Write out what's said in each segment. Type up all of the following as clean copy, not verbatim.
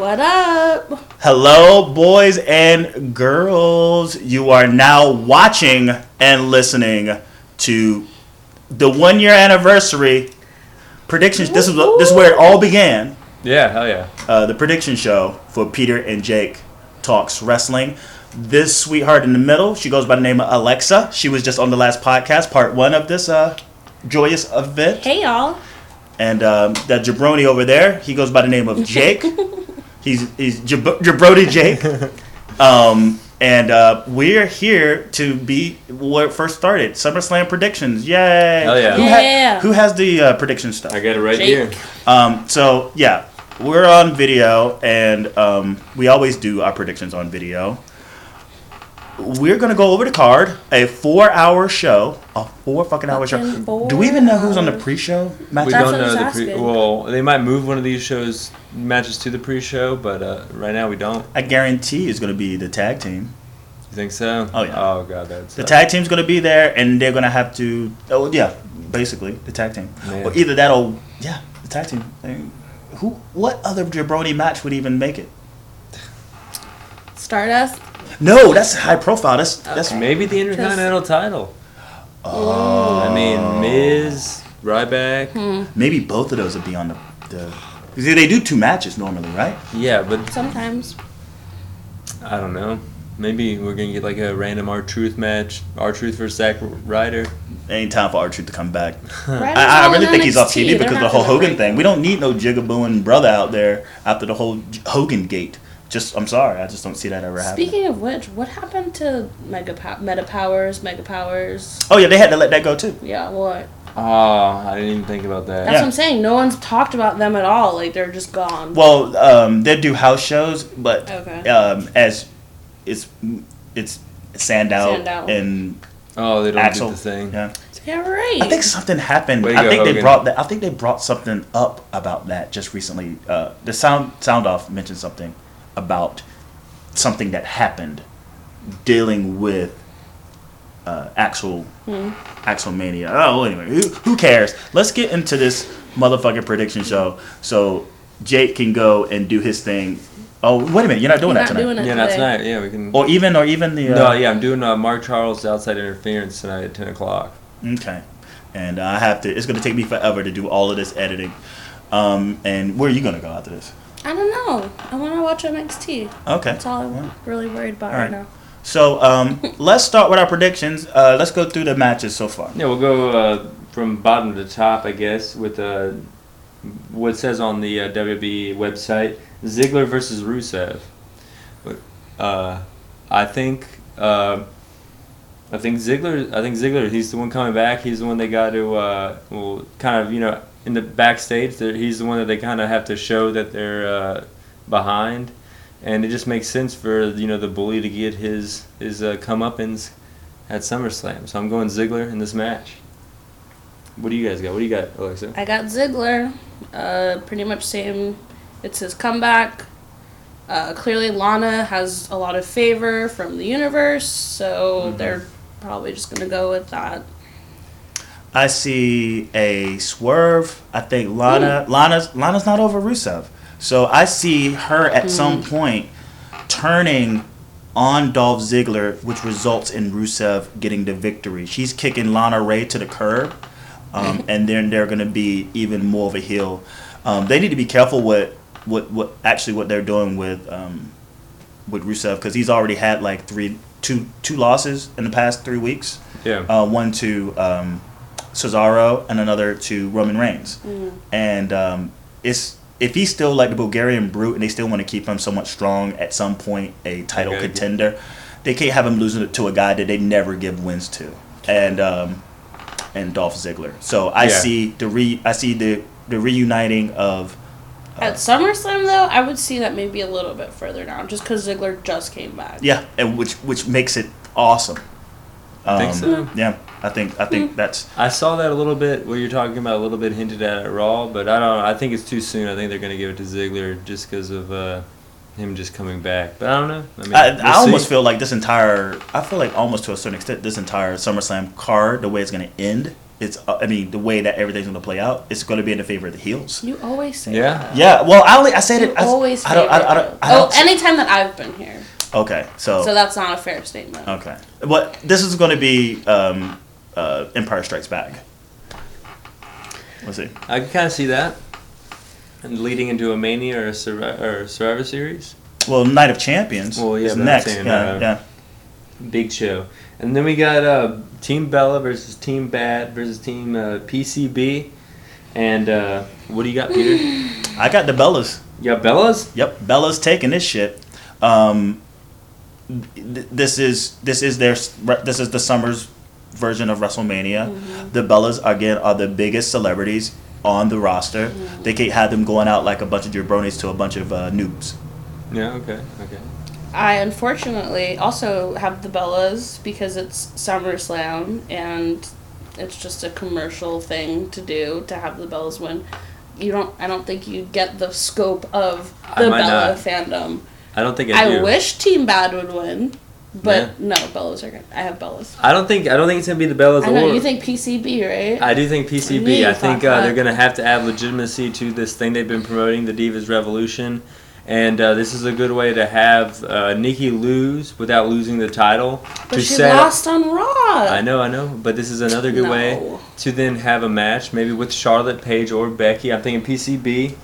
What up? Hello, boys and girls. You are now watching and listening to the 1 year anniversary predictions. This is where it all began. Yeah, hell yeah. The prediction show for Peter and Jake Talks Wrestling. This sweetheart in the middle, she goes by the name of Alexa. She was just on the last podcast, part 1 of this joyous event. Hey, y'all. And that jabroni over there, he goes by the name of Jake. he's Jabroni Jake. And we're here to be where it first started. SummerSlam predictions. Yay. Hell yeah. Who has the prediction stuff? I got it right Jake. here. So, yeah, we're on video, and we always do our predictions on video. We're going to go over the card, a 4-hour show, a 4 fucking hour show. Do we even know who's on the pre-show match? We That's don't what know I was the pre. asking. Well, they might move one of these matches to the pre-show, but right now we don't. I guarantee it's going to be the tag team. You think so? Oh, yeah. Oh god, that's The tag team's going to be there, and they're going to have to. Oh yeah, basically the tag team. Man. Or either that or the tag team. What other jabroni match would even make it? Stardust. No, that's high profile. That's maybe the Intercontinental title. Oh. I mean, Miz, Ryback. Maybe both of those would be on the. Because they do 2 matches normally, right? Yeah, but Sometimes. I don't know. Maybe we're gonna get like a random R-Truth match. R-Truth versus Zack Ryder. Ain't time for R-Truth to come back. Right, I all really in think he's off NXT. TV They're because of not the whole gonna Hogan break thing. him. We don't need no jigabooing brother out there after the whole Hogan gate. I'm sorry, I just don't see that ever happening. Speaking of which, what happened to Mega Powers? Oh yeah, they had to let that go too. Yeah, what? Oh, I didn't even think about that. That's what I'm saying. No one's talked about them at all. Like, they're just gone. Well, they do house shows, but Okay. as it's Sandow Sandow. and Oh, they don't Axel. do the thing. Yeah. Yeah, right. I think something happened. Way to I go, think Hogan. I think they brought something up about that just recently. The sound off mentioned something about something that happened dealing with Axel Mania. Oh, anyway, who cares? Let's get into this motherfucking prediction show so Jake can go and do his thing. Oh, wait a minute, you're not doing that tonight. Doing it Yeah, not today. tonight. Yeah, we can. Or even the. No, yeah, I'm doing Mark Charles outside interference tonight at 10 o'clock. Okay, and I have to. It's going to take me forever to do all of this editing. And where are you going to go after this? I don't know. I want to watch NXT. Okay. That's all I'm really worried about All right now. So let's start with our predictions. Let's go through the matches so far. Yeah, we'll go from bottom to top, I guess, with what it says on the WWE website: Ziggler versus Rusev. I think Ziggler. He's the one coming back. He's the one they got to kind of in the backstage. He's the one that they kind of have to show that they're behind, and it just makes sense for the bully to get his comeuppance at SummerSlam. So I'm going Ziggler in this match. What do you guys got? What do you got, Alexa? I got Ziggler. Pretty much same. It's his comeback. Clearly, Lana has a lot of favor from the universe, so they're probably just going to go with that. I see a swerve. I think Lana's not over Rusev. So I see her at some point turning on Dolph Ziggler, which results in Rusev getting the victory. She's kicking Lana Ray to the curb, and then they're going to be even more of a heel. They need to be careful what they're doing with Rusev, because he's already had like two losses in the past 3 weeks. Yeah. One to Cesaro and another to Roman Reigns. And if he's still like the Bulgarian Brute and they still want to keep him somewhat strong at some point, a title contender, they can't have him losing to a guy that they never give wins to, and Dolph Ziggler. So I see the reuniting of. At SummerSlam, though, I would see that maybe a little bit further down, just because Ziggler just came back. Yeah, and which makes it awesome. I think so. Yeah, I think that's. I saw that a little bit. What you're talking about, a little bit hinted at Raw, but I don't know. I think it's too soon. I think they're going to give it to Ziggler just because of him just coming back. But I don't know. I almost feel like almost to a certain extent, this entire SummerSlam card, the way it's going to end, it's I mean the way that everything's going to play out, it's going to be in the favor of the heels. You always say Yeah. that. Yeah. Well, I said You it. always I don't. anytime that I've been here. Okay. So that's not a fair statement. Okay. But this is going to be Empire Strikes Back. Let's see. I can kind of see that. And leading into a Mania or a Survivor Series. Well, Night of Champions is but I'm next. saying, Yeah. Big show. And then we got Team Bella versus Team Bad versus Team PCB. And what do you got, Peter? I got the Bellas. You got Bella's? Yep, Bella's taking this shit. This is the Summers version of WrestleMania. Mm-hmm. The Bellas again are the biggest celebrities on the roster. Mm-hmm. They can't have them going out like a bunch of jabronis to a bunch of noobs. Yeah, okay. I unfortunately also have the Bellas because it's SummerSlam and it's just a commercial thing to do to have the Bellas win. I don't think you get the scope of the Bella fandom. I don't think I do. I wish Team Bad would win, but no, Bellas are good. I have Bellas. I don't think it's gonna be the Bellas. I know you think PCB, right? I do think PCB. I think they're gonna have to add legitimacy to this thing they've been promoting, the Divas Revolution, and this is a good way to have Nikki lose without losing the title. But she lost on Raw. I know, but this is another good way to then have a match, maybe with Charlotte, Paige, or Becky. I'm thinking PCB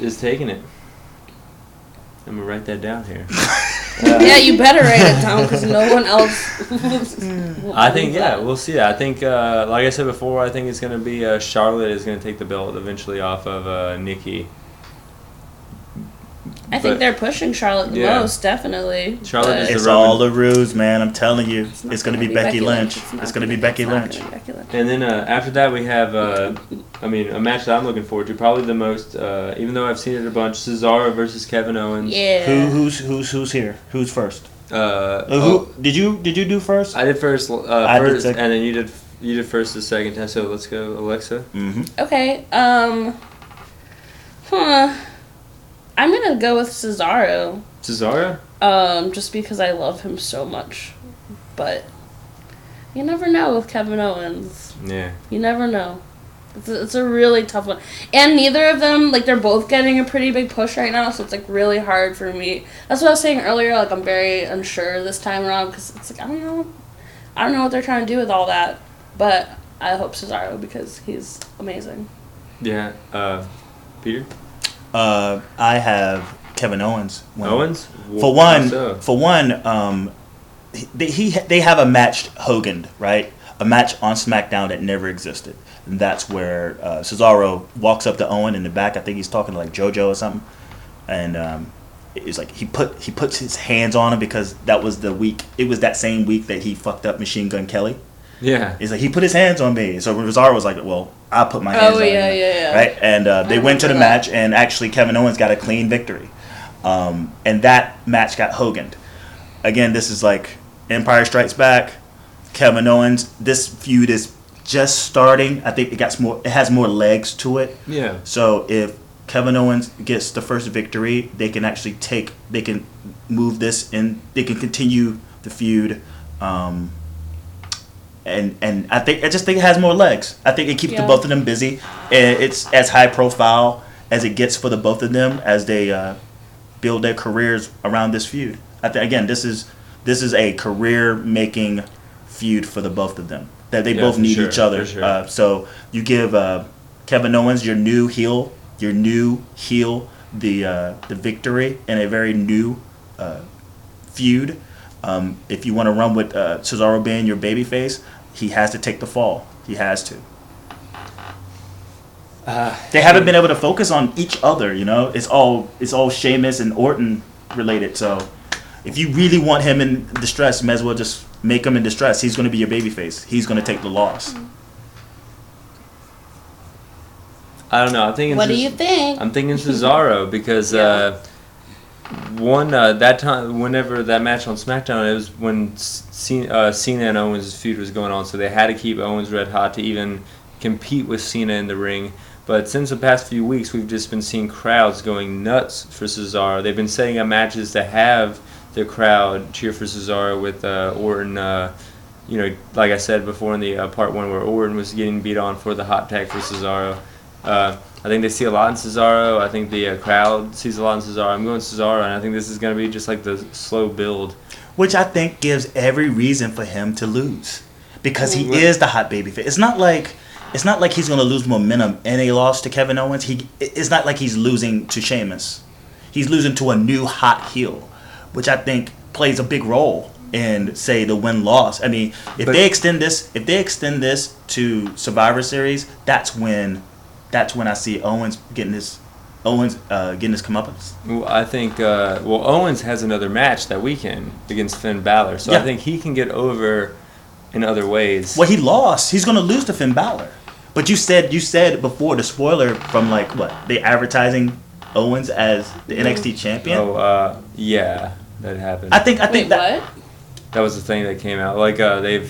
is taking it. I'm gonna write that down here. Yeah, you better write it down because no one else. I think we'll see that. I think, like I said before, I think it's gonna be Charlotte is gonna take the belt eventually off of Nikki. I think they're pushing Charlotte the most, definitely. Charlotte is it's all a ruse, man. I'm telling you, it's going to be Becky Lynch. It's going to be Becky Lynch. And then after that, we have, a match that I'm looking forward to. Probably the most, even though I've seen it a bunch. Cesaro versus Kevin Owens. Yeah. Who's here? Who's first? Did you do first? I did first. First, and then you did first the second time. So let's go, Alexa. Mm-hmm. Okay. I'm gonna go with Cesaro. Cesaro? Just because I love him so much. But you never know with Kevin Owens. Yeah. You never know. It's a really tough one. And neither of them, they're both getting a pretty big push right now, so it's, really hard for me. That's what I was saying earlier, I'm very unsure this time around, because it's I don't know what they're trying to do with all that. But I hope Cesaro, because he's amazing. Yeah. Peter? I have Kevin Owens. Owens? For one, they have a matched Hogan, right? A match on SmackDown that never existed, and that's where Cesaro walks up to Owen in the back. I think he's talking to JoJo or something, and it's he puts his hands on him because that was the week. It was that same week that he fucked up Machine Gun Kelly. Yeah. He's he put his hands on me. So Cesaro was well, I'll put my hands on you. Yeah. Right? And they went to the match, and actually Kevin Owens got a clean victory. And that match got Hoganed. Again, this is Empire Strikes Back, Kevin Owens. This feud is just starting. I think it has more legs to it. Yeah. So if Kevin Owens gets the first victory, they can actually they can move this in, they can continue the feud. And I just think it has more legs. I think it keeps the both of them busy. And it's as high profile as it gets for the both of them as they build their careers around this feud. I think again, this is a career making feud for the both of them. That they both need each other. Sure. So you give Kevin Owens your new heel the victory in a very new feud. If you want to run with Cesaro being your babyface, he has to take the fall. He has to. They haven't been able to focus on each other. It's all Sheamus and Orton related. So if you really want him in distress, you may as well just make him in distress. He's going to be your babyface. He's going to take the loss. I don't know. I'm thinking. What do you think? I'm thinking Cesaro because that time, whenever that match on SmackDown, it was when Cena and Owens' feud was going on, so they had to keep Owens red hot to even compete with Cena in the ring. But since the past few weeks, we've just been seeing crowds going nuts for Cesaro. They've been setting up matches to have the crowd cheer for Cesaro with Orton, like I said before in the part 1 where Orton was getting beat on for the hot tag for Cesaro. I think they see a lot in Cesaro. I think the crowd sees a lot in Cesaro. I'm going Cesaro, and I think this is going to be just like the slow build. Which I think gives every reason for him to lose. Because he is the hot babyface. It's not like he's going to lose momentum in a loss to Kevin Owens. It's not like he's losing to Sheamus. He's losing to a new hot heel, which I think plays a big role in, say, the win-loss. I mean, if they extend this to Survivor Series, that's when I see Owens getting his comeuppance. Well, I think Owens has another match that weekend against Finn Balor, so I think he can get over in other ways. Well, he lost. He's going to lose to Finn Balor. But you said before the spoiler from they advertising Owens as the NXT champion. Oh, yeah, that happened. I think Wait, that. what? That was the thing that came out. Like I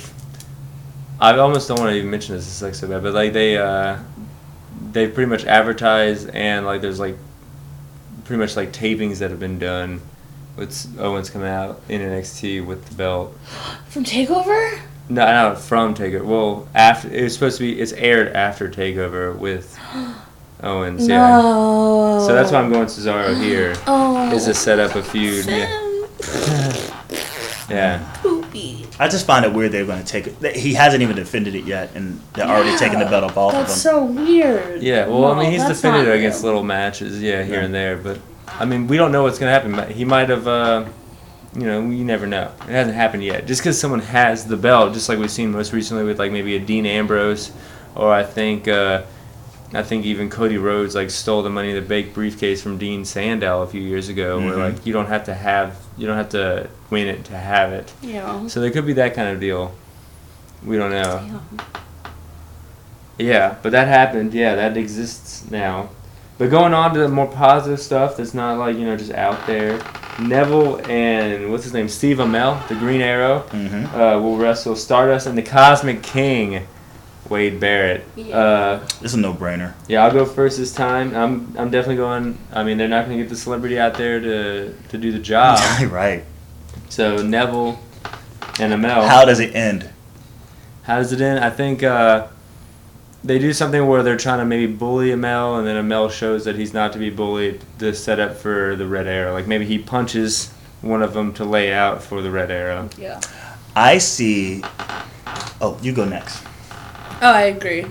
almost don't want to even mention this. It's like so bad, but like they pretty much advertise, and like there's like pretty much like tapings that have been done with Owens coming out in NXT with the belt From TakeOver? No, not from TakeOver. Well, after it was supposed to be, it's aired after TakeOver with Owens. No. Yeah. So that's why I'm going Cesaro here. Oh. Is to set up a feud. Yeah. Poopy. I just find it weird they're going to take it. He hasn't even defended it yet, and they're already taking the belt off of him. That's so weird. Yeah, well, No, I mean, he's that's defended not against real. little matches, here and there, but, I mean, we don't know what's going to happen. He might have, you never know. It hasn't happened yet. Just because someone has the belt, just like we've seen most recently with, like, maybe a Dean Ambrose, or I think even Cody Rhodes, like, stole the Money in the Bank briefcase from Dean Sandow a few years ago, where, like, you don't have to win it to have it. Yeah. So there could be that kind of deal. We don't know. Damn. Yeah, but that happened. Yeah, that exists now. But going on to the more positive stuff that's not like, just out there. Neville and, what's his name, Steve Amell, the Green Arrow, will wrestle Stardust and the Cosmic King, Wade Barrett. Yeah. It's a no-brainer. Yeah, I'll go first this time. I'm definitely going. I mean, they're not going to get the celebrity out there to do the job. Right. So Neville and Amell. How does it end? How does it end? I think they do something where they're trying to maybe bully Amell, and then Amell shows that he's not to be bullied to set up for the Red Arrow. Like maybe he punches one of them to lay out for the Red Arrow. Yeah. I see. Oh, you go next. Oh, I agree.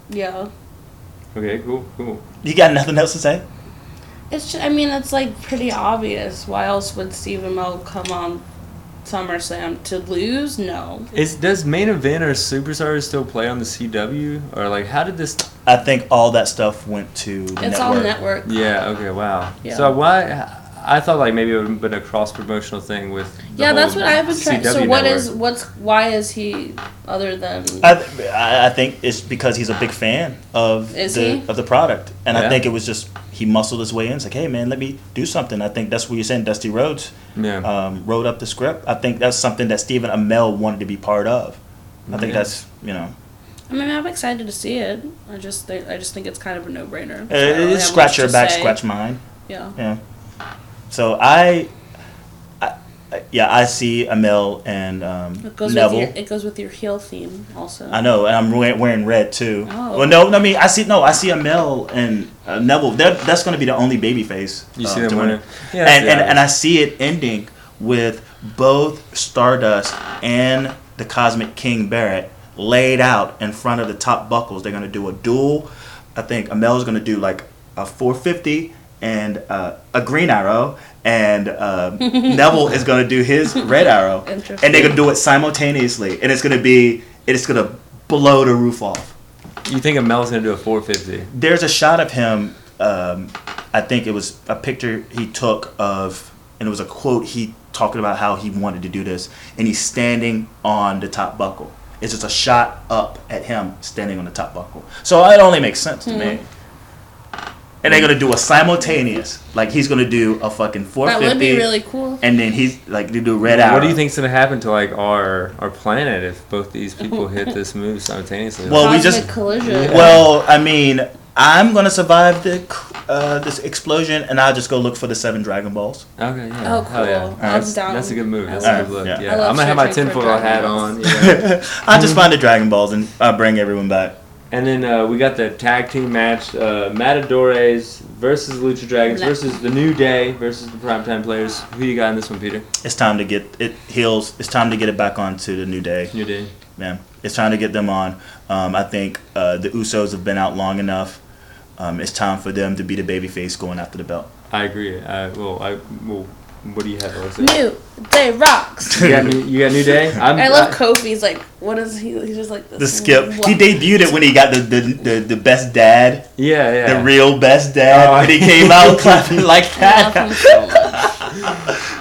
Yeah. Okay, cool. You got nothing else to say? It's just, it's like pretty obvious. Why else would Steve Amell come on SummerSlam to lose? No. Does Main Event or Superstars still play on the CW, or like how did this? I think all that stuff went to the network. It's all network. Yeah. Okay. Wow. Yeah. So why? I thought like maybe it would have been a cross promotional thing with. Yeah, that's what I've been trying. CW So network. why is he other than? I think it's because he's a big fan of the product, and I think it was just he muscled his way in. It's like, hey man, let me do something. I think that's what you're saying. Dusty Rhodes wrote up the script. I think that's something that Stephen Amell wanted to be part of. I think that's I'm excited to see it. I just think it's kind of a no-brainer. Scratch your back, scratch mine. Yeah. Yeah. So I see Amell and Neville. It goes with your heel theme also. I know, and I'm wearing red too. Oh. Well, I see Amell and Neville. That's going to be the only babyface. You see them winning. Yeah, and I see it ending with both Stardust and the Cosmic King Barrett laid out in front of the top buckles. They're going to do a duel. I think Amell's going to do like a 450 and a green arrow, and Neville is going to do his red arrow, and they're going to do it simultaneously, and it's going to blow the roof off. You think Amell's going to do a 450? There's a shot of him. I think it was a picture he took of, and it was a quote he talking about how he wanted to do this, and he's standing on the top buckle. It's just a shot up at him standing on the top buckle. So it only makes sense to me. And they're gonna do a simultaneous, like he's gonna do a fucking 450. That would be really cool. And then he's like they do red arrow. What do you think's gonna happen to like our planet if both these people hit this move simultaneously? Well, Cosmic collision. Well, I mean, I'm gonna survive this explosion, and I'll just go look for the 7 Dragon Balls. Okay, yeah. Oh, cool. Hell yeah. That's a good move. That's a good look. Yeah. Yeah, I'm gonna have my tinfoil hat on. Yeah. I'll just find the Dragon Balls and I'll bring everyone back. And then we got the tag team match: Matadores versus Lucha Dragons versus the New Day versus the Primetime Players. Who you got in this one, Peter? It's time to get it heels. It's time to get it back onto the New Day. New Day. Man, it's time to get them on. I think the Usos have been out long enough. It's time for them to be the babyface going after the belt. I agree. What do you have, Alexa? New Day rocks. You got New Day? I love Kofi's, like, what is he? He's just like this. The skip. He debuted it when he got the best dad. Yeah. The real best dad. And he came out clapping like that. I love him so much.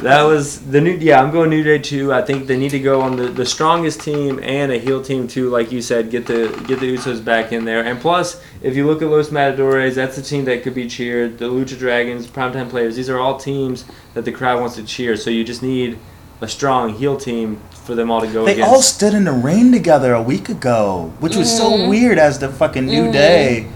That was the new. Yeah, I'm going New Day too. I think they need to go on the strongest team and a heel team too. Like you said, get the Usos back in there. And plus, if you look at Los Matadores, that's a team that could be cheered. The Lucha Dragons, Primetime Players. These are all teams that the crowd wants to cheer. So you just need a strong heel team for them all to go They against. all stood in the ring together a week ago, which was so weird as the fucking New Day,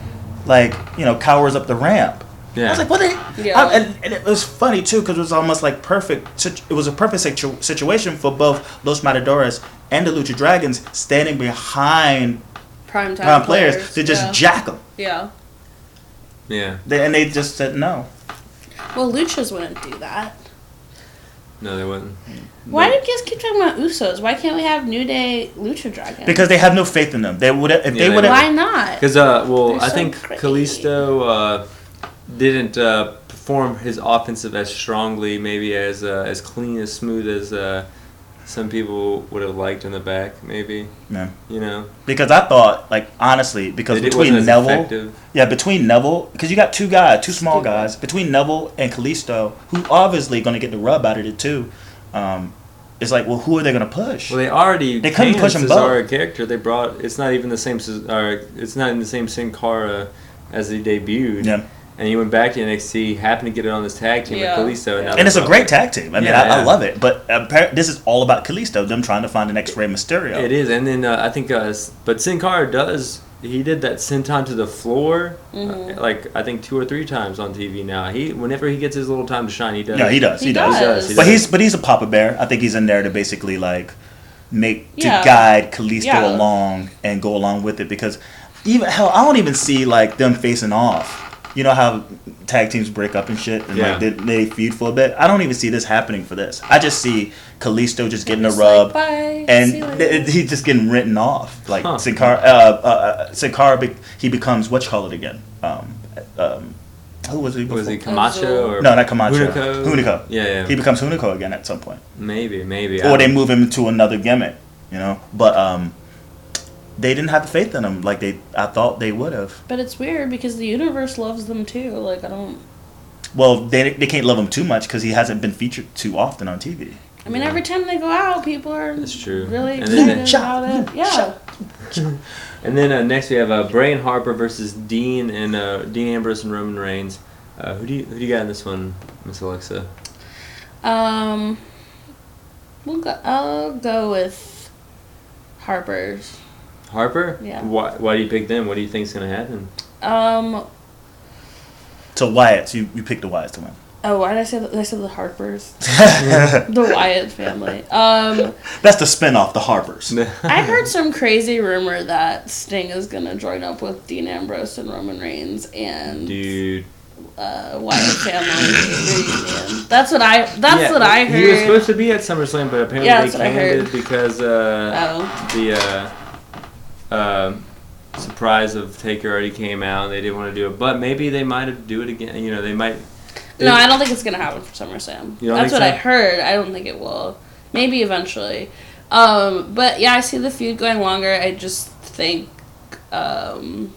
like, cowers up the ramp. Yeah. I was like, what they... Yeah. And it was funny, too, because it was almost like perfect. It was a perfect situation for both Los Matadores and the Lucha Dragons standing behind Primetime players to just jack them. Yeah. Yeah. And they just said no. Well, Luchas wouldn't do that. No, they wouldn't. Why do you guys keep talking about Usos? Why can't we have New Day Lucha Dragons? Because they have no faith in them. They would if they would have. Why not? Because I think great. Kalisto didn't perform his offensive as strongly, maybe as clean, as smooth as some people would have liked in the back, maybe. Yeah. Because I thought, like, honestly, because between Neville, between Neville, because you got two small guys, between Neville and Kalisto, who obviously going to get the rub out of it too. It's like, well, who are they going to push? Well, they couldn't push them Cesaro both. Character they brought. It's not even the same. It's not in the same Sin Cara as he debuted. Yeah. And he went back to NXT, happened to get it on this tag team with Kalisto. And it's a great tag team. I mean, I love it. But this is all about Kalisto, them trying to find the next Rey Mysterio. It is. And then I think, but Sin Cara he did that senton to the floor, like I think 2 or 3 times on TV now. Whenever he gets his little time to shine, he does. Yeah, he does. He does. But he's a Papa Bear. I think he's in there to basically like guide Kalisto along and go along with it, because I don't even see like them facing off. You know how tag teams break up and shit, and like they feud for a bit. I don't even see this happening for this. I just see Kalisto just getting a rub, and he's just getting written off. Like Sin Cara, he becomes again? Who was he before? Was he Camacho or no, not Camacho? Hunico. Yeah. He becomes Hunico again at some point. Maybe. Or they move him to another gimmick, But they didn't have the faith in him like I thought they would have. But it's weird because the universe loves them too. Like, I don't... Well, they can't love him too much because he hasn't been featured too often on TV. I mean, every time they go out, people are really excited about it. Yeah. And then next we have Bray and Harper versus Dean and Dean Ambrose and Roman Reigns. Who do you got in this one, Miss Alexa? I'll go with Harper's. Harper? Yeah. Why do you pick them? What do you think is going to happen? So Wyatt, you picked the Wyatts to win. Oh, why did I say that? I said the Harpers. The Wyatt family. That's the spinoff, the Harpers. I heard some crazy rumor that Sting is going to join up with Dean Ambrose and Roman Reigns and Wyatt family reunion. That's what I heard. He was supposed to be at SummerSlam, but apparently they canned it because the surprise of Taker already came out and they didn't want to do it. But maybe they might do it again. They might. No, I don't think it's going to happen for SummerSlam. That's what I heard. I don't think it will. Maybe eventually. But yeah, I see the feud going longer. I just think, why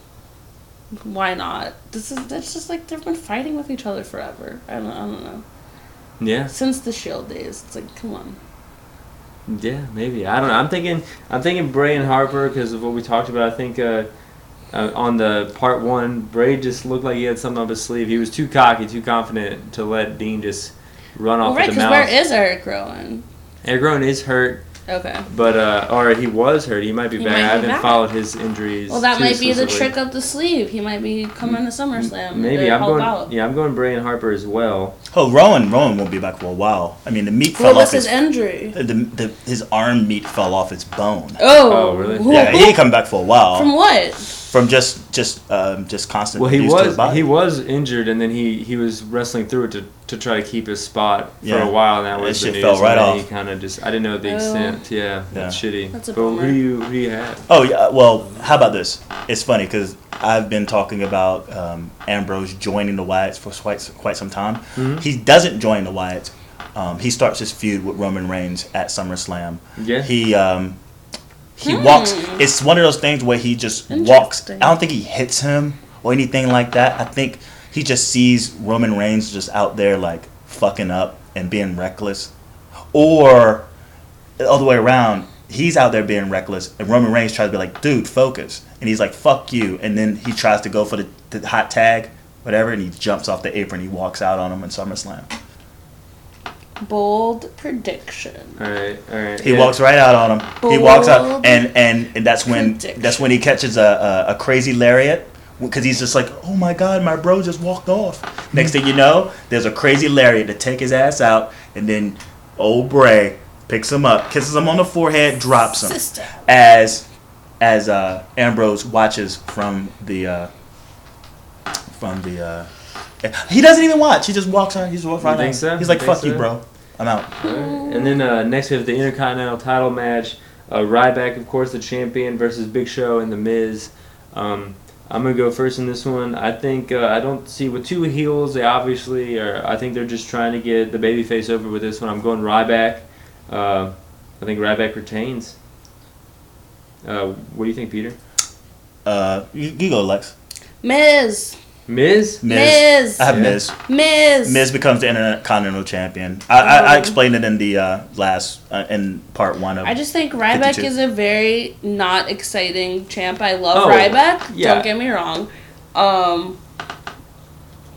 not? That's just like they've been fighting with each other forever. I don't know. Yeah. Since the Shield days, it's like, come on. Yeah, maybe. I don't know. I'm thinking Bray and Harper because of what we talked about. I think on the part 1, Bray just looked like he had something up his sleeve. He was too cocky, too confident to let Dean just run off with the mouth. Right, because where is Eric Rowan? Eric Rowan is hurt. Okay. But or he was hurt. He might be He back. might be I haven't back. followed his injuries. Well, that too might be the exclusively. trick up the sleeve. He might be coming to SummerSlam. Maybe to I'm help going. out. Yeah, I'm going Brian Harper as well. Oh, Rowan won't be back for a while. I mean, the meat What fell was off his injury? his arm meat fell off his bone. Oh, really? Yeah, he ain't coming back for a while. From what? From just constant. Well, he abuse to his body. was injured, and then he was wrestling through it to try to keep his spot for Yeah. a while. And that That was the shit news. fell and right then off. He kind of just I didn't know the extent. Yeah, that's shitty. That's a but bummer. who do you have? Oh yeah. Well, how about this? It's funny because I've been talking about Ambrose joining the Wyatts for quite some time. Mm-hmm. He doesn't join the Wyatts. He starts his feud with Roman Reigns at SummerSlam. Yeah. He walks. It's one of those things where he just walks. I Interesting. don't think he hits him or anything like that. I think he just sees Roman Reigns just out there like fucking up and being reckless, or the other way around. He's out there being reckless, and Roman Reigns tries to be like, "Dude, focus," and he's like, "Fuck you," and then he tries to go for the hot tag, whatever, and he jumps off the apron. He walks out on him in SummerSlam. Bold prediction. All right. He walks right out on him. He walks out, and that's when prediction. he catches a crazy lariat, because he's just like, oh my god, my bro just walked off. Next thing you know, there's a crazy lariat to take his ass out, and then old Bray picks him up, kisses him on the forehead, drops him. Sister. As Ambrose watches from the he doesn't even watch. He just walks on. He just walks right think on. so? He's like, Think fuck you, so? bro. I'm out. All right. And then next we have the Intercontinental title match. Ryback, of course, the champion versus Big Show and The Miz. I'm gonna go first in this one. I think I don't see with two heels. They obviously are. I think they're just trying to get the babyface over with this one. I'm going Ryback. I think Ryback retains. What do you think, Peter? You go, Lex. Miz. Miz? Miz. I have Yeah. Miz. Miz. Miz becomes the Intercontinental Champion. I explained it in the last in part one of. I just think Ryback 52. is a very not exciting champ. I love Oh, Ryback. yeah. Don't get me wrong.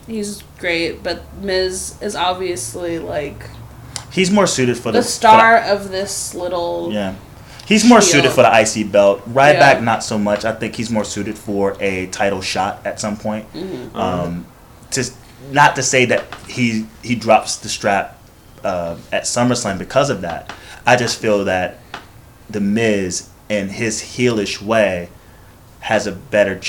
He's great, but Miz is obviously like He's more suited for the star of this little. Yeah. He's more Shield. suited for the IC belt. Ryback, Yeah. not so much. I think he's more suited for a title shot at some point. Just not to say that he drops the strap at SummerSlam because of that. I just feel that the Miz, in his heelish way, has a better.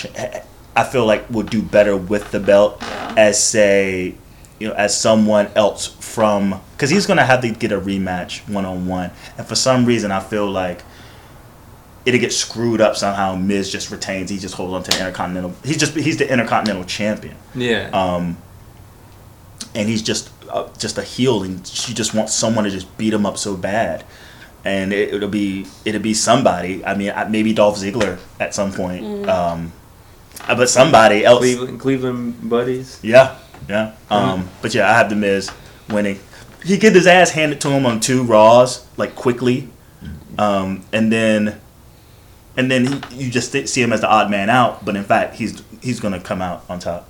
I feel like would do better with the belt as as someone else from, because he's gonna have to get a rematch 1-on-1, and for some reason I feel like it'll get screwed up somehow. Miz just retains. He just holds on to the Intercontinental. He's the Intercontinental Champion. Yeah. And he's just a heel, and she just wants someone to just beat him up so bad, and it'll be somebody. I mean, maybe Dolph Ziggler at some point, but somebody else. Cleveland buddies. Yeah. But yeah, I have the Miz winning. He get his ass handed to him on 2 Raws like quickly, and then you just see him as the odd man out. But in fact, he's gonna come out on top.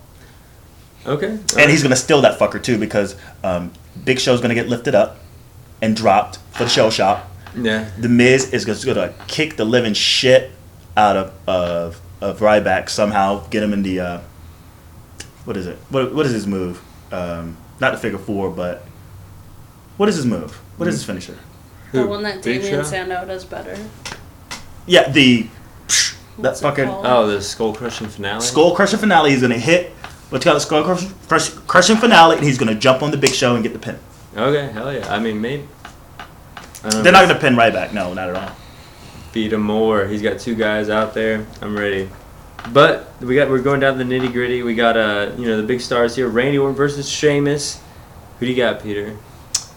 Okay. And he's gonna steal that fucker too, because Big Show's gonna get lifted up and dropped for the show shop. Yeah. The Miz is just gonna kick the living shit out of Ryback somehow, get him in the what is it? What is his move? Not the figure 4, but what is his move? What is his finisher? The Who? one that Big Damien Show? Sandow does better. Yeah, that What's it fucking called? Oh, the skull crushing finale. skull crusher finale. He's gonna hit what's called the skull crushing finale, and he's gonna jump on the Big Show and get the pin. Okay, hell yeah. I mean, maybe. I don't They're know. not gonna pin Ryback. No, not at all. Feed him more. He's got 2 guys out there. I'm ready. But we're going down to the nitty gritty. We got the big stars here. Randy Orton versus Sheamus. Who do you got, Peter?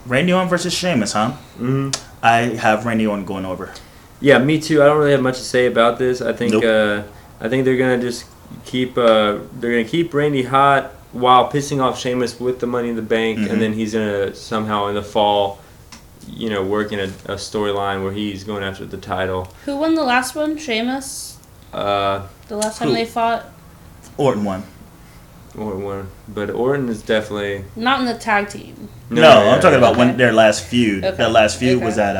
Randy Orton versus Sheamus, huh? Mm-hmm. I have Randy Orton going over. Yeah, me too. I don't really have much to say about this. I think Nope. I think they're gonna just keep Randy hot while pissing off Sheamus with the Money in the Bank, Mhm. and then he's gonna somehow in the fall, work in a storyline where he's going after the title. Who won the last one? Sheamus? The last time Who? they fought? Orton won. But Orton is definitely Not in the tag team. No, I'm talking about when their last feud. Okay. Their last feud Okay. was at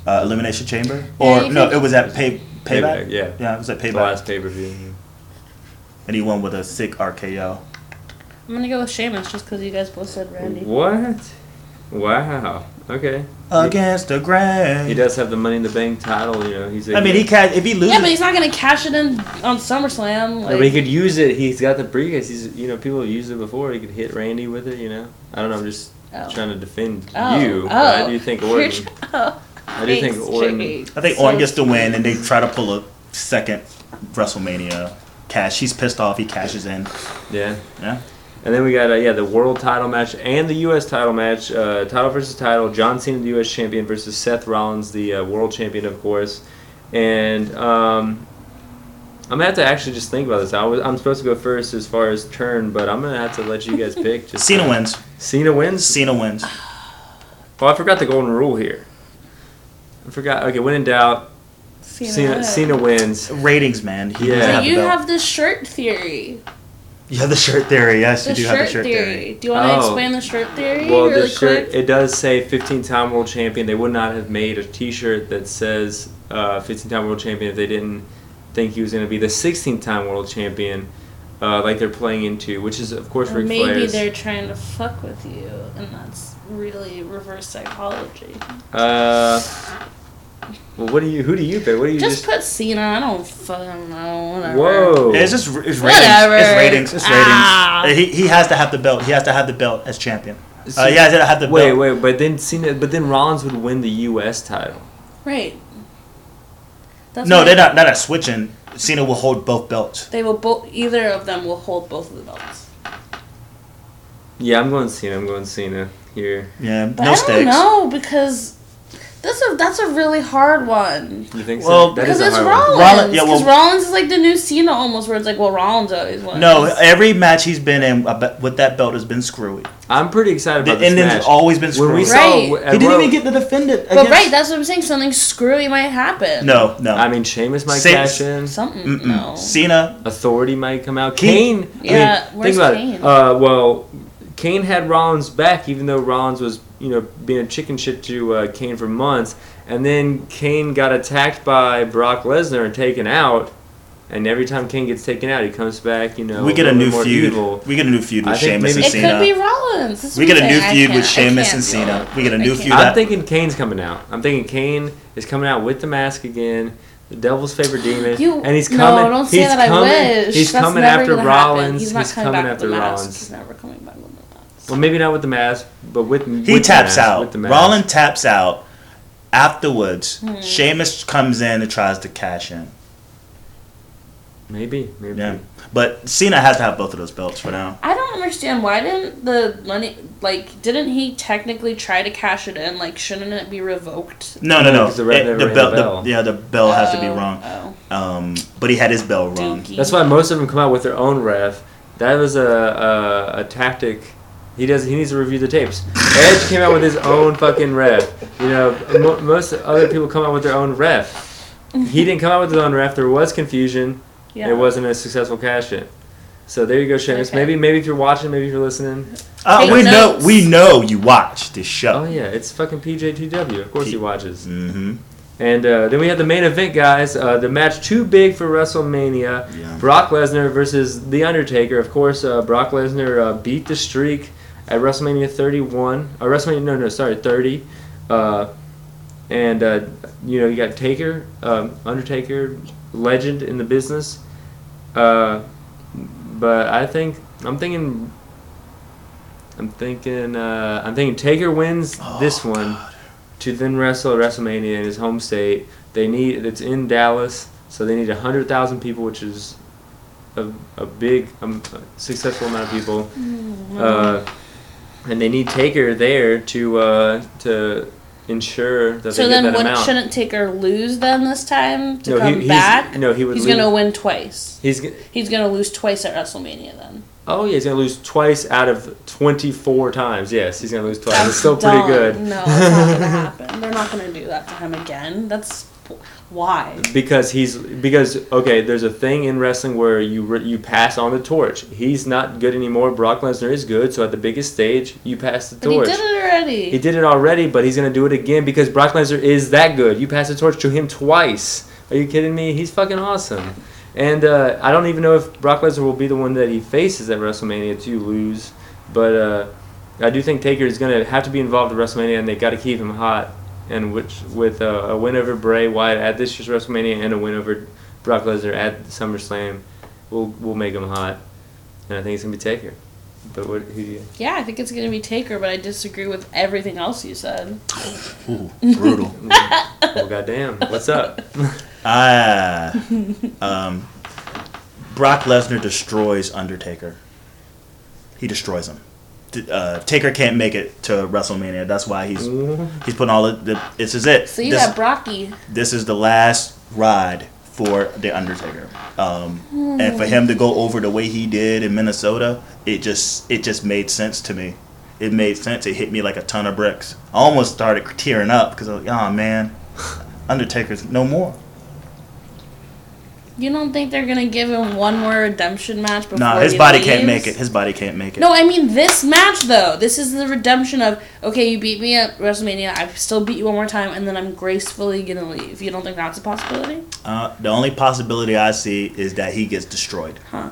Elimination Chamber, or no, it was at Payback. Yeah, it was at Payback. The last pay-per-view. And he won with a sick RKO. I'm gonna go with Sheamus just because you guys both said Randy. What? Wow. Okay. Against the grain. He does have the Money in the Bank title, you know. If he loses. Yeah, but he's not gonna cash it in on SummerSlam. No, but he could use it. He's got the briefcase. People have used it before. He could hit Randy with it, you know. I don't know. I'm just trying to defend you. But I do think Orton. I do think Orton. I think Orton gets the win, and they try to pull a second WrestleMania cash. He's pissed off. He cashes in. Yeah. Yeah. And then we got the world title match and the U.S. title match. Title versus title. John Cena, the U.S. champion, versus Seth Rollins, the world champion, of course. And I'm gonna have to actually just think about this. I'm supposed to go first as far as turn, but I'm gonna have to let you guys pick. Cena wins. Cena wins. Cena wins. Oh, I forgot the golden rule here. I forgot. Okay, when in doubt, Cena wins. Ratings, man. So you have the shirt theory. You have the shirt theory. Yes, you do have the shirt theory. Do you want to explain the shirt theory really the shirt, quick? It does say 15-time world champion. They would not have made a T-shirt that says 15-time world champion if they didn't think he was going to be the 16-time world champion, like they're playing into, which is, of course, Ric Flair's. Maybe they're trying to fuck with you, and that's really reverse psychology. Well, who do you pick? What do you just put Cena? I don't fucking know. Whatever. Whoa! It's ratings. Whatever. It's ratings. It's ratings. He has to have the belt. He has to have the belt as champion. He has to have the belt. Wait, but then Rollins would win the U.S. title. Right. They're not switching. Cena will hold both belts. They will both. Either of them will hold both of the belts. Yeah, I'm going Cena here. Yeah, but no stakes. I don't know because. That's a really hard one. You think so? Well, because it's Rollins. Because Rollins is like the new Cena almost, where it's like, well, Rollins always wins. No, every match he's been in with that belt has been screwy. I'm pretty excited about this match. The ending's always been screwy. He didn't even get to defend it. But that's what I'm saying. Something screwy might happen. No. I mean, Sheamus might cash in. Something. No. Cena. Authority might come out. Kane. Yeah. Where's Kane? Well, Kane had Rollins back, even though Rollins was, being a chicken shit to Kane for months. And then Kane got attacked by Brock Lesnar and taken out. And every time Kane gets taken out, he comes back, we get a new feud. Evil. We get a new feud with Sheamus and Cena. It could be Rollins. We get a new feud with Sheamus and Cena. We get a new feud. I'm thinking Kane's coming out. I'm thinking Kane is coming out with the mask again. The devil's favorite demon. And he's coming. No, don't say that. I wish. He's That's coming never after Rollins. He's coming after Rollins. He's never coming back with the mask. Well, maybe not with the mask, but with he taps out. With the mask. Rollins taps out. Afterwards, Sheamus comes in and tries to cash in. Maybe. Yeah. But Cena has to have both of those belts for now. I don't understand. Why didn't the money, didn't he technically try to cash it in? Shouldn't it be revoked? No. The belt. The bell has to be wrong. But he had his bell wrong. That's why most of them come out with their own ref. That was a tactic. He needs to review the tapes. Edge came out with his own fucking ref. Most other people come out with their own ref. He didn't come out with his own ref. There was confusion. Yeah. It wasn't a successful cash-in. So there you go, Sheamus. Okay. Maybe if you're watching, maybe if you're listening. We know you watch this show. Oh yeah, it's fucking PJTW. Of course he watches. Mm-hmm. And then we have the main event, guys. The match too big for WrestleMania. Yeah. Brock Lesnar versus The Undertaker. Of course, Brock Lesnar beat the streak at WrestleMania 31. 30. And you got Taker, Undertaker, legend in the business. But I'm thinking Taker wins this one to then wrestle at WrestleMania in his home state. It's in Dallas, so they need 100,000 people, which is a big, successful amount of people. And they need Taker there to ensure that they get that amount. So then shouldn't Taker lose then this time to come back? No, he would He's going to win twice. He's going to lose twice at WrestleMania then. Oh, yeah, he's going to lose twice out of 24 times. Yes, he's going to lose twice. It's still pretty good. No, it's not going to happen. They're not going to do that to him again. That's... Why? Because there's a thing in wrestling where you pass on the torch. He's not good anymore. Brock Lesnar is good, so at the biggest stage, you pass the torch. But he did it already. He did it already, but he's going to do it again because Brock Lesnar is that good. You pass the torch to him twice. Are you kidding me? He's fucking awesome. And I don't even know if Brock Lesnar will be the one that he faces at WrestleMania to lose. But I do think Taker is going to have to be involved at WrestleMania, and they got to keep him hot. And with a win over Bray Wyatt at this year's WrestleMania and a win over Brock Lesnar at SummerSlam, we'll make him hot. And I think it's going to be Taker. But who do you? Yeah, I think it's going to be Taker, but I disagree with everything else you said. Ooh, brutal. Well, goddamn. What's up? Brock Lesnar destroys Undertaker. He destroys him. Taker can't make it to WrestleMania. That's why he's putting all this is it. So you got Brocky. This is the last ride for the Undertaker. And for him to go over the way he did in Minnesota, it just made sense to me. It made sense. It hit me like a ton of bricks. I almost started tearing up because I was like, oh man, Undertaker's no more. You don't think they're gonna give him one more redemption match before Nah, his he body leaves? can't make it. His body can't make it. No, I mean this match though. This is the redemption of, okay, you beat me at WrestleMania, I still beat you one more time, and then I'm gracefully gonna leave. You don't think that's a possibility? The only possibility I see is that he gets destroyed. Huh.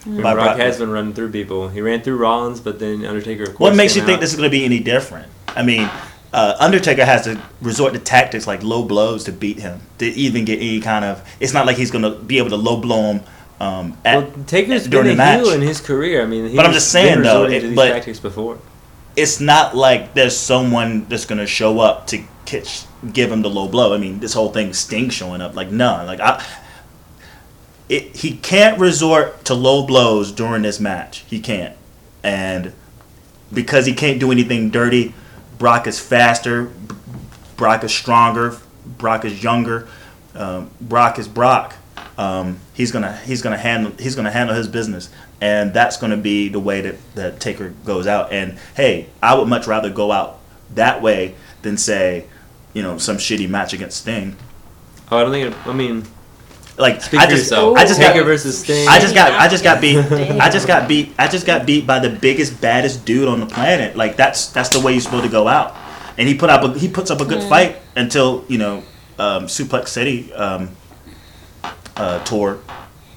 Brock has been running through people. He ran through Rollins, but then Undertaker, of course, What makes you came think out. this is going to be any different? I mean, Undertaker has to resort to tactics like low blows to beat him, to even get any kind of... It's not like he's going to be able to low blow him Taker's during been the a match. heel in his career. I mean, But I'm just saying, though, to these but tactics before. It's not like there's someone that's going to show up to give him the low blow. I mean, this whole thing, Sting showing up, like, none. Like, he can't resort to low blows during this match. He can't. And because he can't do anything dirty, Brock is faster, Brock is stronger, Brock is younger, Brock is Brock. He's gonna handle his business, and that's gonna be the way that Taker goes out. And hey, I would much rather go out that way than say, some shitty match against Sting. Oh, I don't think. I mean, like speak for yourself. Taker versus Sting. I just got beat by the biggest, baddest dude on the planet. Like that's the way you're supposed to go out. And he puts up a good fight until Suplex City tour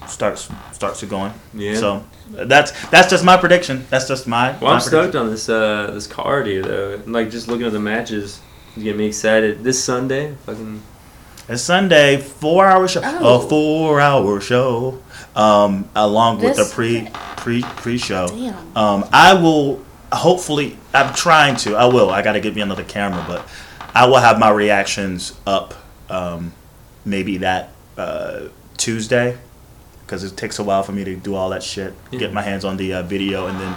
starts going. Yeah. So that's just my prediction. That's just my. Well, I'm prediction. stoked on this card here though. Like just looking at the matches, you get me excited. This Sunday, fucking. It's Sunday, 4-hour show. Oh. A 4-hour show, along with the pre-show. Damn. I will hopefully. I'm trying to. I will. I got to get me another camera, but I will have my reactions up. Maybe that Tuesday, because it takes a while for me to do all that shit. Yeah. Get my hands on the video and then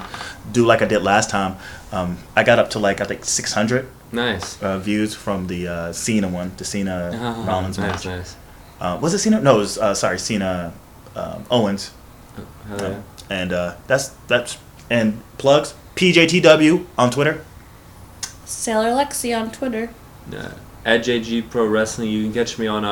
do like I did last time. I got up to I think 600. Nice. Views from the Cena one, the Cena Rollins match. Nice. Was it Cena? No, it was Cena Owens. Yeah. And that's and plugs PJTW on Twitter. Sailor Lexi on Twitter. At JG Pro Wrestling, you can catch me on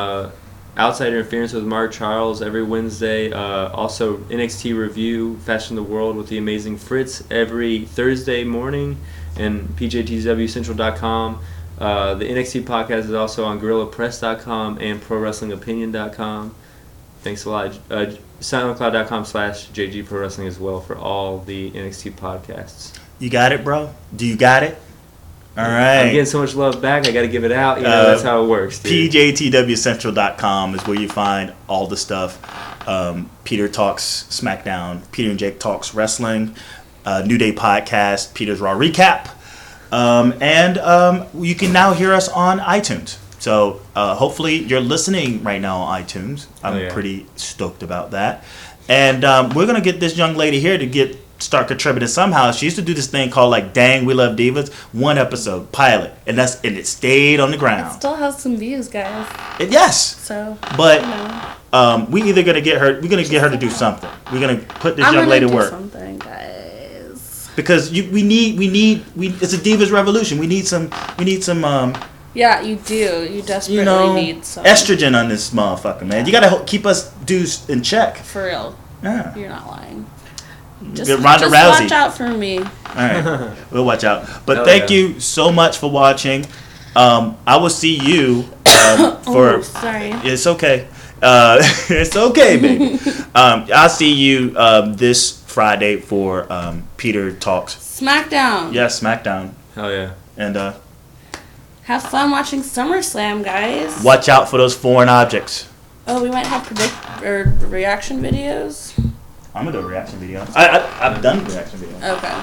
Outside Interference with Mark Charles every Wednesday. Also NXT Review, Fashion the World with the amazing Fritz every Thursday morning. And PJTWCentral.com. The NXT podcast is also on GorillaPress.com and ProWrestlingOpinion.com. Thanks a lot. SoundCloud.com/JG Pro Wrestling as well for all the NXT podcasts. You got it, bro? Do you got it? All right. I'm getting so much love back, I got to give it out. That's how it works, dude. PJTWCentral.com is where you find all the stuff. Peter Talks SmackDown. Peter and Jake Talks Wrestling. New Day Podcast, Peter's Raw Recap. And you can now hear us on iTunes. So hopefully you're listening right now on iTunes. I'm pretty stoked about that. And we're going to get this young lady here to start contributing somehow. She used to do this thing called Dang We Love Divas, one episode, pilot. And it stayed on the ground. It still has some views, guys. Yes. So, but we either we're going to get her to do something. We're going to put this young lady to work. Something, guys. Because we need it's a divas revolution. We need some Yeah, you do. You desperately need some estrogen on this motherfucker, man. You gotta keep us dudes in check. For real. Yeah. You're not lying. Just Ronda Rousey. watch out for me. All right, we'll watch out. But Hell thank yeah. you so much for watching. I will see you for. Oh, sorry. It's okay. It's okay, baby. I'll see you this Friday for Peter Talks. SmackDown. Yeah, SmackDown. Hell yeah. And Have fun watching SummerSlam, guys. watch out for those foreign objects. Oh, we might have reaction videos. I'm gonna do a reaction video. I've done reaction videos. Okay.